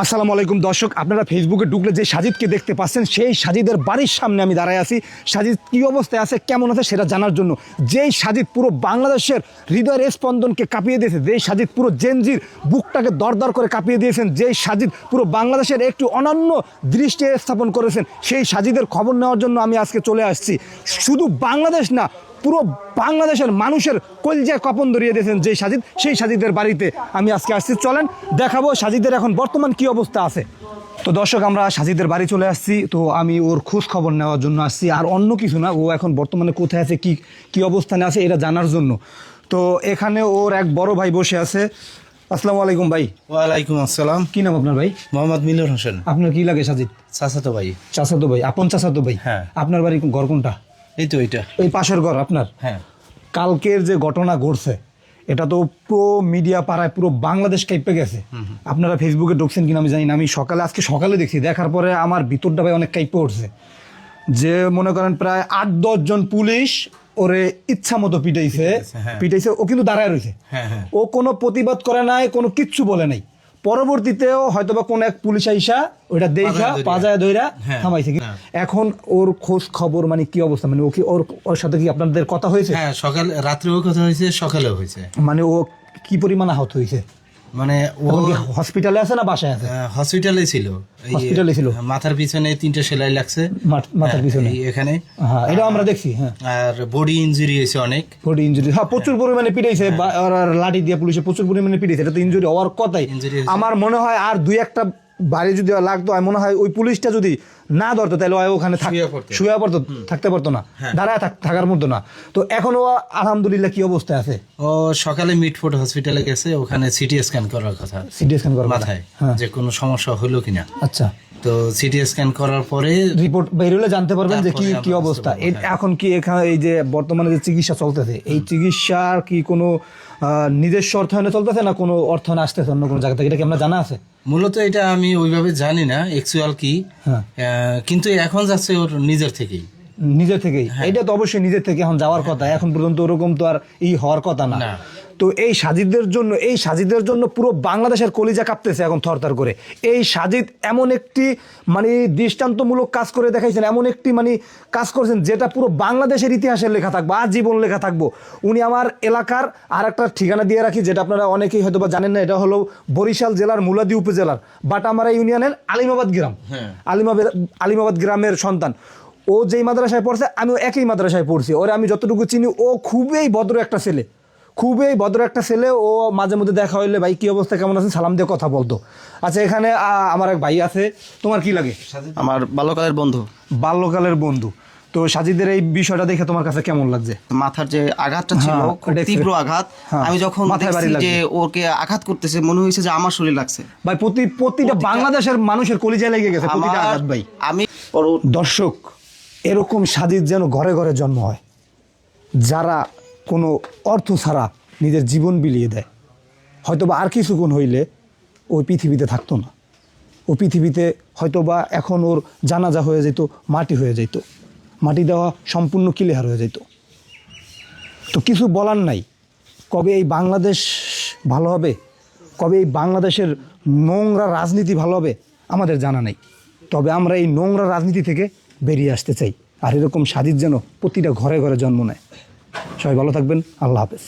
আসসালামু আলাইকুম দর্শক, আপনারা ফেসবুকে ঢুকলে যে সাজিদকে দেখতে পাচ্ছেন সেই সাজিদের বাড়ির সামনে আমি দাঁড়ায় আছি। সাজিদ কী অবস্থায় আছে, কেমন আছে সেটা জানার জন্য। যেই সাজিদ পুরো বাংলাদেশের হৃদয়ের স্পন্দনকে কাঁপিয়ে দিয়েছে, যেই সাজিদ পুরো জেনজির বুকটাকে দরদর করে কাঁপিয়ে দিয়েছেন, যেই সাজিদ পুরো বাংলাদেশের একটু অনন্য দৃষ্টি স্থাপন করেছেন, সেই সাজিদের খবর নেওয়ার জন্য আমি আজকে চলে আসছি। শুধু বাংলাদেশ না, পুরো বাংলাদেশের মানুষের কলজায় কপন ধরিয়ে দিয়েছেন যে সাজিদ, সেই সাজিদের বাড়িতে আমি আজকে আসছি। চলেন দেখাবো সাজিদের এখন বর্তমান কি অবস্থা আছে। তো দর্শক, আমরা সাজিদের বাড়ি চলে আসছি। তো আমি ওর খোঁজ খবর নেওয়ার জন্য আসছি, আর অন্য কিছু না। ও এখন বর্তমানে কোথায় আছে, কি অবস্থানে আছে এটা জানার জন্য। তো এখানে ওর এক বড় ভাই বসে আছে। আসসালামু আলাইকুম ভাই। ওয়ালাইকুম আসসালাম। কি নাম আপনার ভাই? মোহাম্মদ মিলন হোসেন। আপনার কি লাগে সাজিদ? চাচাতো ভাই। চাচাতো ভাই, আপন চাচাতো ভাই? হ্যাঁ। আপনার বাড়ি ঘর কোনটা? এই তো এইটা, এই পাশের ঘর আপনার? হ্যাঁ। কালকের যে ঘটনা ঘটছে এটা তো পুরো মিডিয়া পাড়ায় পুরো বাংলাদেশ কাঁপে গেছে। আপনারা ফেসবুকে ঢুকছেন কিনা আমি জানি না, আমি আজকে সকালে দেখছি, দেখার পরে আমার ভিতরটা ভাই অনেক কাঁপে উঠছে। যে মনে করেন প্রায় 8-10 জন পুলিশ ওরে ইচ্ছা মতো পিটাইছে। ও কিন্তু দাঁড়ায় রয়েছে, ও কোনো প্রতিবাদ করে নাই, কোনো কিচ্ছু বলে নাই। পরবর্তীতেও হয়তোবা কোন এক পুলিশ আইসা ওইটা দেখা পাজায় ধইরা থামাইছে। এখন ওর খোঁজ খবর মানে কি অবস্থা, মানে ও কি ওর সাথে কি আপনাদের কথা হয়েছে? হ্যাঁ, রাত্রেও কথা হয়েছে, সকালেও হয়েছে। মানে ও কি পরিমাণ আহত হয়েছে? মানে ও হসপিটালে আছে না বাসায় আছে? হসপিটালে ছিল। হসপিটালে ছিল। মাথার পিছনে 3টে সেলাই লাগছে, মাথার পিছনে এখানে। হ্যাঁ, এটা আমরা দেখছি। হ্যাঁ, আর বডি ইনজুরি হয়েছে অনেক। বডি ইনজুরি, হ্যাঁ, প্রচুর পরিমাণে পিটাইছে। আর লাঠি দিয়ে পুলিশে প্রচুর পরিমাণে পিটাইছে। এটা তো ইনজুরি হওয়ার কথাই। আমার মনে হয় আর 2-1টা বাড়ি যদি লাগতো, আমি মনে হয় ওই পুলিশটা যদি না ধরতো তাহলে ওখানে শুয়ে পড়তো, থাকতে পারতো না, দাঁড়ায় থাকার মতো না। তো এখন ও আলহামদুলিল্লাহ কি অবস্থায় আছে? ও সকালে মিটফোর্ড হসপিটালে গেছে, ওখানে সিটি স্ক্যান করার কথা। সিটি স্ক্যান করার মাথায় যে কোনো সমস্যা হলো কিনা। আচ্ছা, তো সিটি স্ক্যান করার পরে রিপোর্ট বের হলে জানতে পারবেন যে কি অবস্থা। এখন কি এখানে এই যে বর্তমানে যে চিকিৎসা চলতেছে, এই চিকিৎসার কি কোনো নিজস্ব অর্থায়নে চলতেছে না কোনো অর্থায়নে আসতেছে অন্য কোনো জায়গা থেকে, এটা কি আপনার জানা আছে? মূলত এটা আমি ওইভাবে জানি না অ্যাকচুয়াল কি, কিন্তু এখন যাচ্ছে ওর নিজের থেকেই। এটা তো অবশ্যই নিজের থেকে এখন যাওয়ার কথা। এখন পর্যন্ত ওরকম তো আর হওয়ার কথা না। তো এই সাজিদের জন্য পুরো বাংলাদেশের কলিজা কাঁপতেছে এখন থরথর করে। এই সাজিদ এমন একটি মানে দৃষ্টান্তমূলক কাজ করে দেখাইছেন, এমন একটি মানে কাজ করছেন যেটা পুরো বাংলাদেশের ইতিহাসের লেখা থাকবো, আজীবন লেখা থাকবো। উনি আমার এলাকার আর একটা ঠিকানা দিয়ে রাখি, যেটা আপনারা অনেকেই হয়তো বা জানেন না। এটা হলো বরিশাল জেলার মুলাদি উপজেলার বাটামারা ইউনিয়নের আলিমাবাদ গ্রাম। আলিমাবাদ গ্রামের সন্তান। ও যেই মাদ্রাসায় পড়ছে আমিও একই মাদ্রাসায় পড়ছি। ওরে আমি যতটুকু চিনি, ও খুবই ভদ্র একটা ছেলে। ও মাঝে মধ্যে দেখা হইলে ভাই কি অবস্থা, কেমন আছে, সালাম দিয়ে কথা বলতো। আচ্ছা, এখানে আমার এক ভাই আছে। তোমার কি লাগে? আমার বাল্যকালের বন্ধু। তো সাজিদের এই বিষয়টা দেখে তোমার কাছে কেমন লাগছে? মাথার যে আঘাতটা ছিল, খুব তীব্র আঘাত। আমি যখন দেখছি যে ওকে আঘাত করতেছে, মনে হয়েছে যে আমার শরীর লাগছে ভাই। প্রতিটা বাংলাদেশের মানুষের কলিজায় লেগে গেছে প্রতিটা আঘাত ভাই। দর্শক, এরকম সাজিদ যেন ঘরে ঘরে জন্ম হয়, যারা কোনো অর্থ ছাড়া নিজের জীবন বিলিয়ে দেয়। হয়তোবা আর কিছুক্ষণ হইলে ওই পৃথিবীতে থাকতো না। ও পৃথিবীতে হয়তোবা এখন ওর জানাজা হয়ে যেত, মাটি হয়ে যেত, মাটি দেওয়া সম্পূর্ণ ক্লিয়ার হয়ে যেত। তো কিছু বলার নাই। কবে এই বাংলাদেশ ভালো হবে, কবে এই বাংলাদেশের নোংরা রাজনীতি ভালো হবে আমাদের জানা নেই। তবে আমরা এই নোংরা রাজনীতি থেকে বেরিয়ে আসতে চাই। আর এরকম সাজিদ যেন প্রতিটা ঘরে ঘরে জন্ম নেয়। সবাই ভালো থাকবেন। আল্লাহ হাফেজ।